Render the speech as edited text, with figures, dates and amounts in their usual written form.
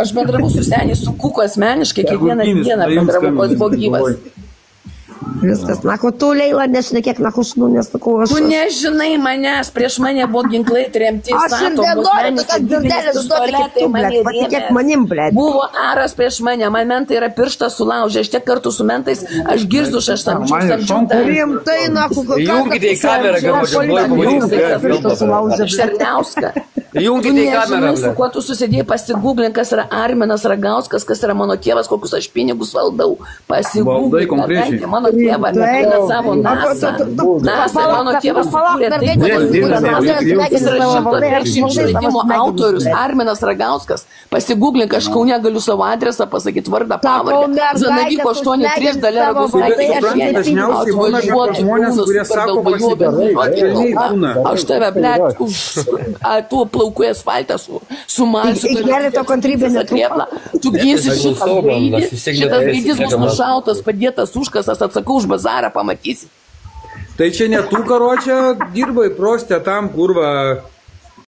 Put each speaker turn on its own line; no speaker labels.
Aš bendravau su seniai, su Kuku asmeniškai, kiekvieną dieną bendravau, kol jis buvo gyvas.
Viskas, nako, tu, Leila, nešnekėk, nako, šnu, nesakau aš.
Tu nežinai manęs, prieš mane buvo ginklai tremti,
aš ir nenoriu, tokias dirdelės užduoti, kaip tu, blėt, patikėk manim, blėt.
Buvo aras prieš mane, man mentai yra pirštą sulaužę, aš tiek kartų su mentais, aš girzus, aš samdžiu.
Rimtai, nako,
Įjungite į kamerą,
Šerniauską.
Įjungite į kamerą.
Su kuo tu susidėjai, pasigūglink, kas yra Arminas Ragauskas, kas yra mano tėvas, kokius aš pinigus valdau. Pasigūglink, mano tėvą, savo NASA. NASA, mano tėvas sukūrė tai, jis yra 140 išleidimo autorius, Arminas Ragauskas. Pasigūglink, aš Kaune galiu savo adresą pasakyti, vardą, pavardę. Zanavyko 8-3 Daleragos aš tave, blėt, tu plaukui asfaltą sumalsiu. Tu gysi šitą gaidį, šitas gaidys bus nušautas, padėtas užkasas, atsakau už bazarą, pamatysi.
Tai čia ne tu, karočią, dirbai prostę tam, kurva,